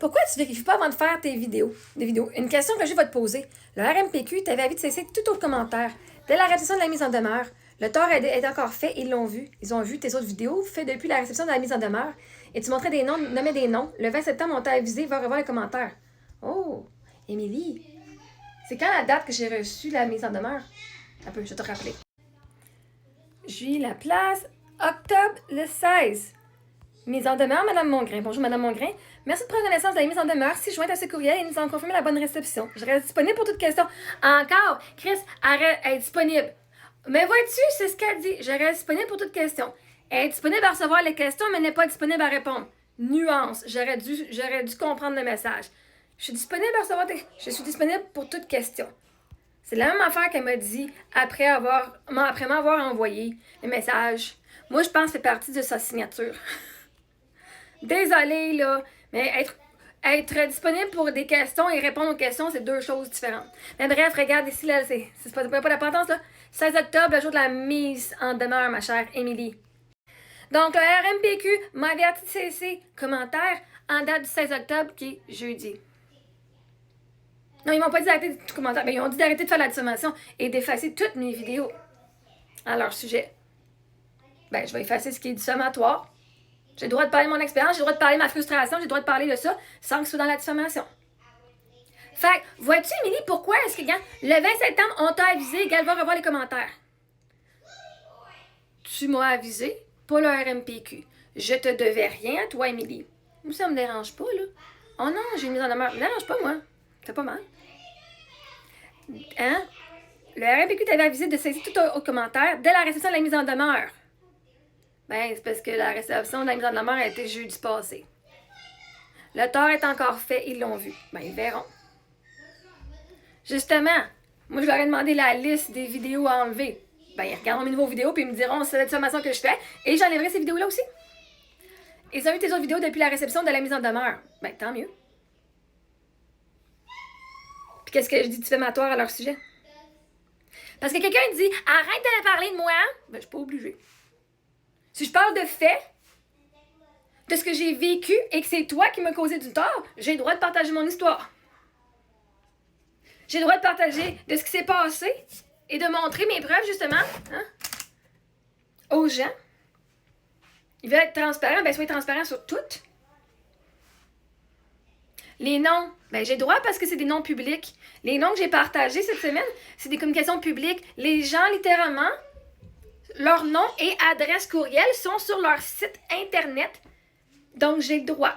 Pourquoi tu ne vérifies pas avant de faire tes vidéos? Une question que je vais te poser. Le RMPQ t'avait avis de cesser tout autre commentaire. Dès la réception de la mise en demeure, le tort est encore fait, ils l'ont vu. Ils ont vu tes autres vidéos faites depuis la réception de la mise en demeure. Et tu montrais des noms, nommais des noms. Le 20 septembre, on t'a avisé, va revoir les commentaires. Oh, Émilie, c'est quand la date que j'ai reçu la mise en demeure? Un peu, je vais te rappeler. Juillet Laplace, octobre le 16. Mise en demeure, Madame Mongrain. Bonjour, Madame Mongrain. Merci de prendre connaissance de la mise en demeure. Si jointe à ce courriel et nous en confirmer la bonne réception. Je reste disponible pour toute question. Encore, Chris, arrête, elle est disponible. Mais vois-tu, c'est ce qu'elle dit. Je reste disponible pour toute question. Elle est disponible à recevoir les questions, mais n'est pas disponible à répondre. Nuance. J'aurais dû comprendre le message. Je suis disponible à recevoir Je suis disponible pour toute question. C'est la même affaire qu'elle m'a dit après m'avoir envoyé les messages. Moi, je pense que ça fait partie de sa signature. Désolée, là, mais être disponible pour des questions et répondre aux questions, c'est deux choses différentes. Mais bref, regarde ici, là, c'est pas d'importance, là. 16 octobre, le jour de la mise en demeure, ma chère Émilie. Donc, le RMPQ m'a averti de cesser commentaire en date du 16 octobre, qui est jeudi. Non, ils m'ont pas dit d'arrêter de commentaire, mais ils ont dit d'arrêter de faire la diffamation et d'effacer toutes mes vidéos à leur sujet. Ben, je vais effacer ce qui est diffamatoire. J'ai le droit de parler de mon expérience, j'ai le droit de parler de ma frustration, j'ai le droit de parler de ça sans que ce soit dans la diffamation. Fait que, vois-tu, Émilie, pourquoi est-ce que, le 20 septembre, on t'a avisé, va revoir les commentaires. Tu m'as avisé, pas le RMPQ. Je te devais rien à toi, Émilie. Moi, ça me dérange pas, là. Oh non, j'ai une mise en demeure. Ça me dérange pas, moi. C'est pas mal. Hein? Le RMPQ t'avait avisé de saisir tout au commentaire dès la réception de la mise en demeure. Ben, c'est parce que la réception de la mise en demeure a été jeudi passé. Le tort est encore fait, ils l'ont vu. Ben, ils verront. Justement, moi, je leur ai demandé la liste des vidéos à enlever. Ben, ils regarderont mes nouveaux vidéos, puis ils me diront c'est la diffamation que je fais, et j'enlèverai ces vidéos-là aussi. Ils ont eu tes autres vidéos depuis la réception de la mise en demeure. Ben, tant mieux. Puis qu'est-ce que je dis diffamatoire à leur sujet? Parce que quelqu'un dit arrête de parler de moi, ben, je suis pas obligée. Si je parle de faits, de ce que j'ai vécu et que c'est toi qui m'as causé du tort, j'ai le droit de partager mon histoire. J'ai le droit de partager de ce qui s'est passé et de montrer mes preuves, justement, aux gens. Ils veulent être transparents, ben soyez transparents sur tout. Les noms, ben j'ai le droit parce que c'est des noms publics. Les noms que j'ai partagés cette semaine, c'est des communications publiques. Les gens, littéralement, leurs noms et adresses courriel sont sur leur site Internet. Donc, j'ai le droit.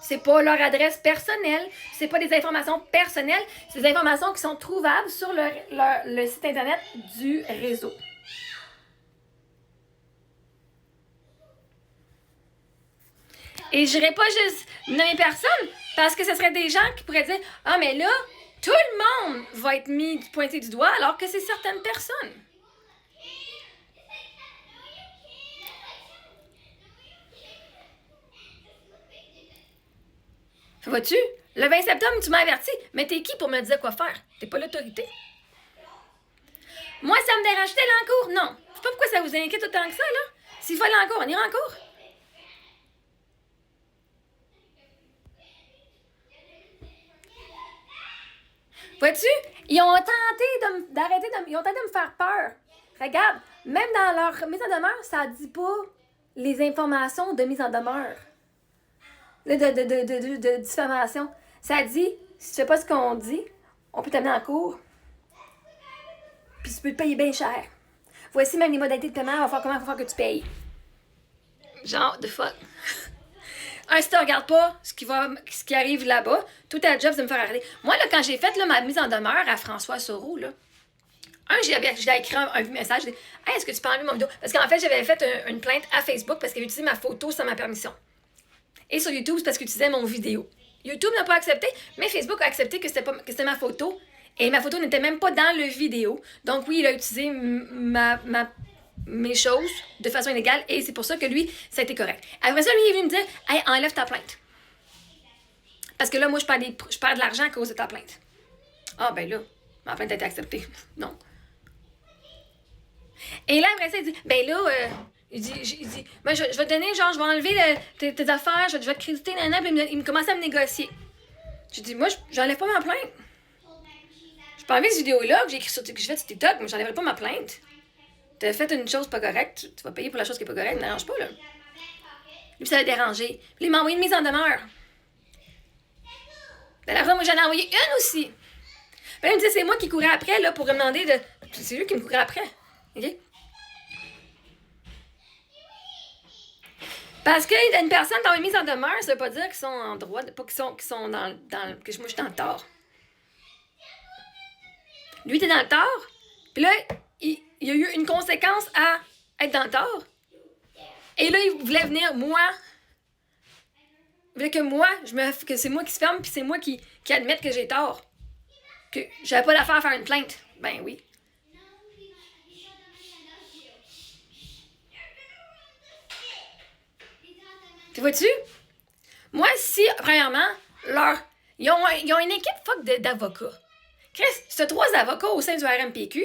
C'est pas leur adresse personnelle, c'est pas des informations personnelles, c'est des informations qui sont trouvables sur le site Internet du réseau. Et je n'irai pas juste nommer personne, parce que ce serait des gens qui pourraient dire « Ah, mais là, tout le monde va être pointé du doigt, alors que c'est certaines personnes. » Vois-tu? Le 20 septembre, tu m'as averti, mais t'es qui pour me dire quoi faire? T'es pas l'autorité. Moi, ça me dérange d'aller en cours? Non. Je sais pas pourquoi ça vous inquiète autant que ça, là. S'il faut aller en cours, on ira en cours. Vois-tu? Ils ont tenté d'arrêter ils ont tenté de me faire peur. Regarde, même dans leur mise en demeure, ça dit pas les informations de mise en demeure. De diffamation. Ça dit, si tu fais pas ce qu'on dit, on peut t'amener en cours. Puis tu peux te payer bien cher. Voici même les modalités de paiement, il va falloir que tu payes. Genre, de fuck. Si tu regardes pas ce qui arrive là-bas, tout ta job, c'est de me faire arrêter. Moi, là, quand j'ai fait ma mise en demeure à François Soro, là, j'ai écrit un message, j'ai dit « Hey, est-ce que tu peux enlever mon vidéo? » Parce qu'en fait, j'avais fait une plainte à Facebook parce qu'il utilisait ma photo sans ma permission. Et sur YouTube, c'est parce qu'il utilisait mon vidéo. YouTube n'a pas accepté, mais Facebook a accepté que c'était ma photo. Et ma photo n'était même pas dans le vidéo. Donc oui, il a utilisé mes choses de façon illégale et c'est pour ça que lui, ça a été correct. Après ça, lui, il est venu me dire « Hey, enlève ta plainte. » Parce que là, moi, je perds de l'argent à cause de ta plainte. Ah, ben là, ma plainte a été acceptée. Non. Et là, après ça, il dit « Ben là, Il dit ben, je vais te donner, genre, je vais enlever tes affaires, je vais te créditer, puis il me commence à me négocier. J'ai dit, moi, j'enlève pas ma plainte. J'ai pas envie de cette vidéo-là que j'ai écrit que j'ai fait sur TikTok, mais j'enlèverai pas ma plainte. T'as fait une chose pas correcte, tu vas payer pour la chose qui est pas correcte, ne dérange pas, là. Lui, ça l'a dérangé. Puis il m'a envoyé une mise en demeure. De la fois, moi, j'en ai envoyé une aussi. Puis là, il me dit, c'est moi qui courais après, là, pour me demander de. C'est lui qui me courait après. OK? Parce qu'une personne dans une mise en demeure, ça veut pas dire qu'ils sont en droit, pas qu'ils sont dans que moi, je suis dans le tort. Lui, il était dans le tort. Puis là, il y a eu une conséquence à être dans le tort. Et là, il voulait venir, moi. Il voulait que moi, que c'est moi qui se ferme, puis c'est moi qui admette que j'ai tort. Que j'avais pas d'affaire à faire une plainte. Ben oui. Tu vois-tu? Moi, si, premièrement, ils ont une équipe fuck d'avocats. Chris, si t'as 3 avocats au sein du RMPQ,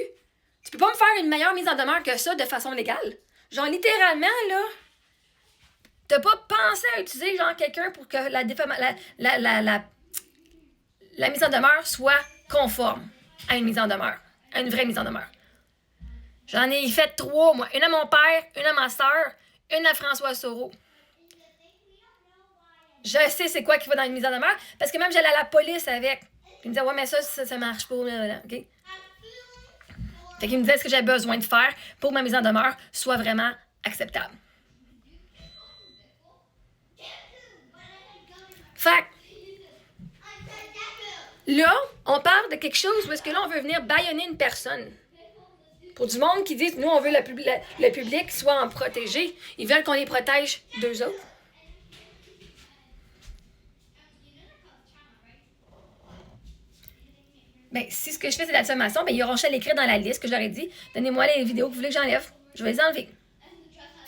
tu peux pas me faire une meilleure mise en demeure que ça de façon légale. Genre, littéralement, là, t'as pas pensé à utiliser, genre, quelqu'un pour que la mise en demeure soit conforme à une mise en demeure, à une vraie mise en demeure. J'en ai fait 3, moi. Une à mon père, une à ma soeur, une à François Soro. Je sais c'est quoi qui va dans une mise en demeure, parce que même j'allais à la police avec. Puis il me disait, ouais, mais ça marche pas, là, OK? Fait qu'il me disait ce que j'avais besoin de faire pour que ma mise en demeure soit vraiment acceptable. Fait là, on parle de quelque chose où est-ce que là, on veut venir bâillonner une personne. Pour du monde qui dit, nous, on veut le public soit en protégé. Ils veulent qu'on les protège d'eux autres. Ben, si ce que je fais, c'est de la diffamation, ben, ils auront juste à l'écrire dans la liste que je leur ai dit. Donnez-moi les vidéos que vous voulez que j'enlève. Je vais les enlever.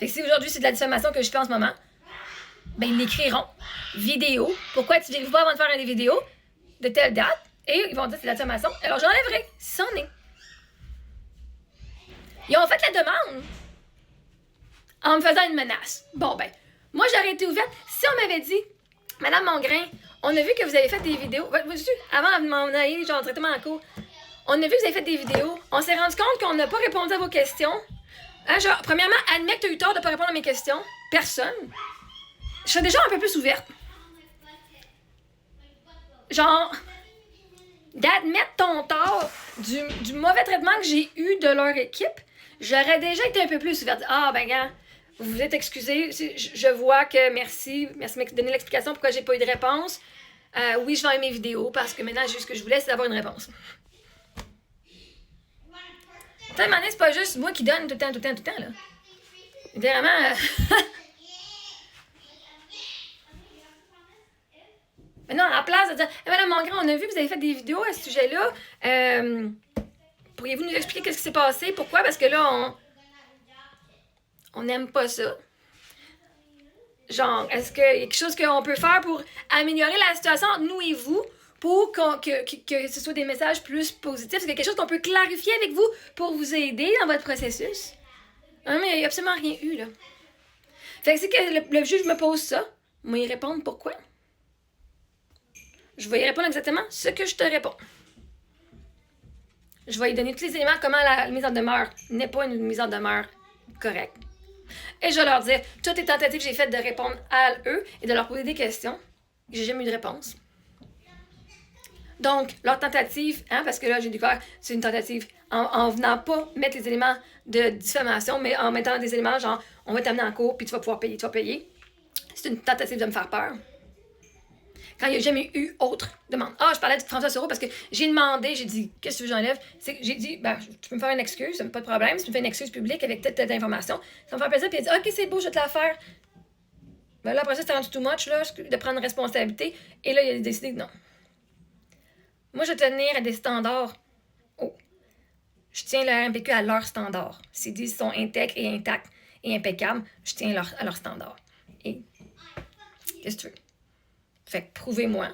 Fait que si aujourd'hui, c'est de la diffamation que je fais en ce moment, ben, ils l'écriront. Vidéo. Pourquoi tu viens pas avant de faire des vidéos de telle date? Et ils vont dire que c'est de la diffamation. Alors, j'enlèverai, si c'en est. Ils ont fait la demande en me faisant une menace. Bon, ben, moi, j'aurais été ouverte. Si on m'avait dit, Madame Mongrain, on a vu que vous avez fait des vidéos. Avant de m'en aller, genre, directement en cours, on a vu que vous avez fait des vidéos. On s'est rendu compte qu'on n'a pas répondu à vos questions. Hein, genre, premièrement, admets que tu as eu tort de ne pas répondre à mes questions. Personne. Je serais déjà un peu plus ouverte. Genre, d'admettre ton tort du mauvais traitement que j'ai eu de leur équipe, j'aurais déjà été un peu plus ouverte. Ah, ben, gars, vous vous êtes excusé. Je vois que merci de me donner l'explication pourquoi j'ai pas eu de réponse. Oui, je vais enlever mes vidéos parce que maintenant, juste ce que je voulais, c'est d'avoir une réponse. Tu sais, à un moment donné, c'est pas juste moi qui donne tout le temps, là. Vraiment. Mais non, à place de dire, hey, Madame Mongrain, on a vu que vous avez fait des vidéos à ce sujet-là. Pourriez-vous nous expliquer qu'est-ce qui s'est passé? Pourquoi? Parce que là, on n'aime pas ça. Genre, est-ce qu'il y a quelque chose qu'on peut faire pour améliorer la situation entre nous et vous pour que ce soit des messages plus positifs? Est-ce qu'il y a quelque chose qu'on peut clarifier avec vous pour vous aider dans votre processus? Non, mais il n'y a absolument rien eu, là. Fait que c'est que le juge me pose ça, moi, il répond pourquoi? Je vais y répondre exactement ce que je te réponds. Je vais lui donner tous les éléments comment la mise en demeure n'est pas une mise en demeure correcte. Et je vais leur dire toutes les tentatives que j'ai faites de répondre à eux et de leur poser des questions. J'ai jamais eu de réponse. Donc, leur tentative, parce que là, j'ai découvert c'est une tentative en venant pas mettre les éléments de diffamation, mais en mettant des éléments genre on va t'amener en cours puis tu vas pouvoir payer, tu vas payer. C'est une tentative de me faire peur. Quand il n'y a jamais eu autre demande. Je parlais de François Soro parce que j'ai demandé, j'ai dit, qu'est-ce que tu veux que j'enlève? J'ai dit, tu peux me faire une excuse, pas de problème. Si tu me fais une excuse publique avec telle information, ça me fait plaisir. Puis il a dit, OK, c'est beau, je vais te la faire. Ben là, après ça, c'était rendu too much, là, de prendre une responsabilité. Et là, il a décidé que non. Moi, je vais tenir à des standards. Je tiens le RMPQ à leurs standards. S'ils disent qu'ils sont intègres et intacts et impeccables, je tiens à leurs standards. Et qu'est-ce que tu veux? Fait que prouvez-moi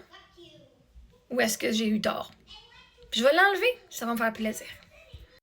où est-ce que j'ai eu tort. Puis je vais l'enlever, ça va me faire plaisir.